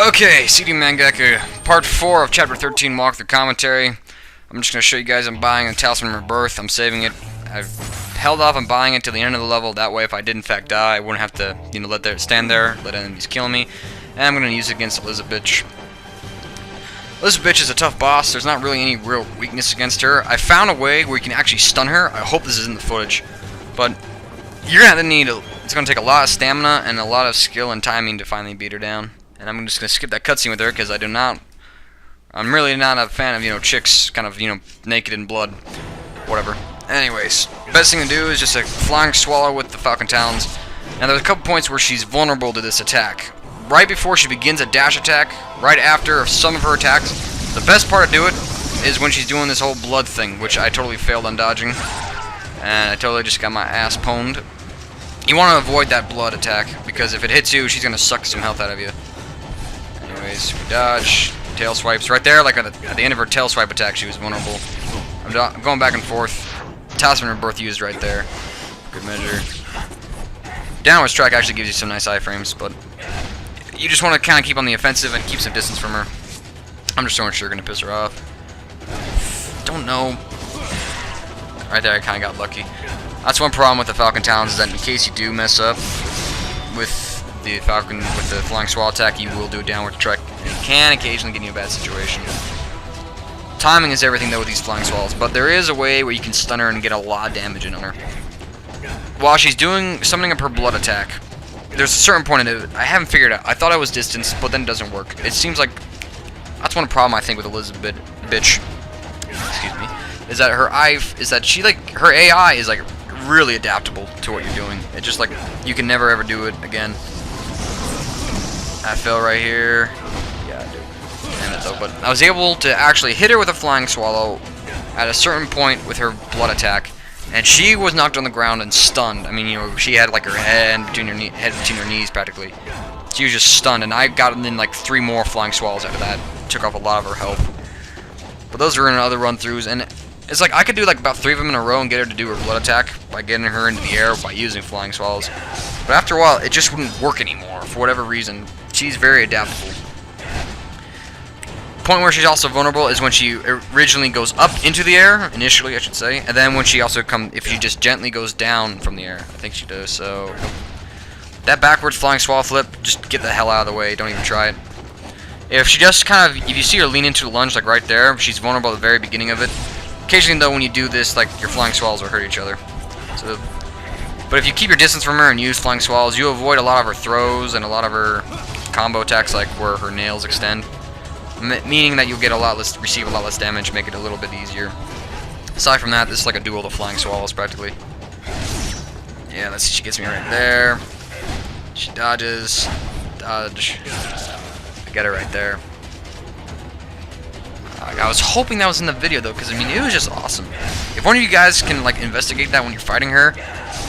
Okay, CD Mangaka, part 4 of chapter 13 walkthrough commentary. I'm just going to show you guys I'm buying a Talisman of Rebirth. I'm saving it. I've held off on buying it till the end of the level. That way, if I did in fact die, I wouldn't have to, let it stand there, let enemies kill me. And I'm going to use it against Elizabeth. Elizabeth is a tough boss. There's not really any real weakness against her. I found a way where you can actually stun her. I hope this is in the footage. But you're going to need it's going to take a lot of stamina and a lot of skill and timing to finally beat her down. And I'm just going to skip that cutscene with her because I'm really not a fan of, chicks kind of, naked in blood. Whatever. Anyways, best thing to do is just a flying swallow with the Falcon Talons. Now there's a couple points where she's vulnerable to this attack. Right before she begins a dash attack, right after some of her attacks, the best part to do it is when she's doing this whole blood thing, which I totally failed on dodging. And I totally just got my ass pwned. You want to avoid that blood attack, because if it hits you, she's going to suck some health out of you. Anyways, we dodge, tail swipes. Right there, like at the end of her tail swipe attack, she was vulnerable. I'm going back and forth. Talisman of Rebirth used right there. Good measure. Downward strike actually gives you some nice iframes, but you just want to kind of keep on the offensive and keep some distance from her. I'm just so sure going to piss her off. Don't know. Right there, I kind of got lucky. That's one problem with the Falcon Talons, is that in case you do mess up with the Falcon, with the Flying Swallow attack, you will do a downward strike, and it can occasionally get you in a bad situation. Timing is everything though with these Flying Swallows, but there is a way where you can stun her and get a lot of damage in on her. While she's doing summoning up her blood attack, there's a certain point in it I haven't figured out. I thought I was distanced, but then it doesn't work. It seems like that's one problem I think with Elizabeth, excuse me, is that her her AI is like really adaptable to what you're doing. It's just like you can never ever do it again. I fell right here. Yeah, I did. Damn it though, but I was able to actually hit her with a Flying Swallow at a certain point with her blood attack, and she was knocked on the ground and stunned. I mean, she had like her head between her knees practically. She was just stunned, and I got in like 3 more Flying Swallows after that. Took off a lot of her health. But those were in other run-throughs, and it's like I could do like about 3 of them in a row and get her to do her blood attack by getting her into the air by using Flying Swallows. But after a while, it just wouldn't work anymore for whatever reason. She's very adaptable. The point where she's also vulnerable is when she originally goes up into the air, initially I should say, and then when she also if she just gently goes down from the air. I think she does, so that backwards Flying Swallow flip, just get the hell out of the way, don't even try it. If you see her lean into the lunge like right there, she's vulnerable at the very beginning of it. Occasionally though, when you do this, like your Flying Swallows will hurt each other. But if you keep your distance from her and use Flying Swallows, you avoid a lot of her throws and a lot of her combo attacks, like where her nails extend. Meaning that you'll receive a lot less damage, make it a little bit easier. Aside from that, this is like a duel of Flying Swallows practically. Yeah, let's see, she gets me right there. She dodges. Dodge. I get her right there. I was hoping that was in the video though, because I mean it was just awesome. If one of you guys can like investigate that when you're fighting her,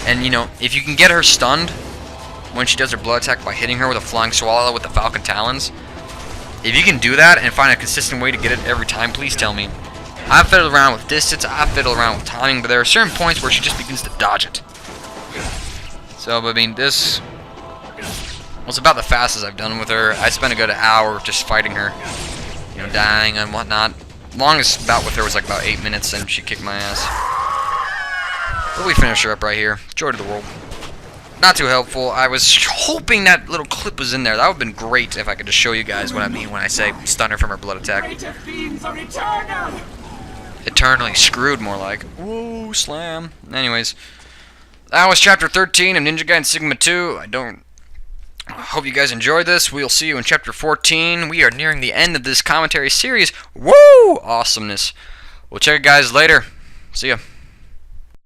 and if you can get her stunned when she does her blood attack by hitting her with a Flying Swallow with the Falcon Talons, if you can do that and find a consistent way to get it every time, please tell me. I've fiddled around with distance, I've fiddled around with timing, but there are certain points where she just begins to dodge it. So, I mean, this was about the fastest I've done with her. I spent a good hour just fighting her, dying and whatnot. Longest bout with her was like about 8 minutes, and she kicked my ass. But we finished her up right here. Joy to the world. Not too helpful. I was hoping that little clip was in there. That would have been great if I could just show you guys what I mean when I say stun her from her blood attack. Eternally screwed, more like. Whoa, slam. Anyways, that was chapter 13 of Ninja Gaiden Sigma 2. I hope you guys enjoyed this. We'll see you in chapter 14. We are nearing the end of this commentary series. Woo! Awesomeness. We'll check you guys later. See ya.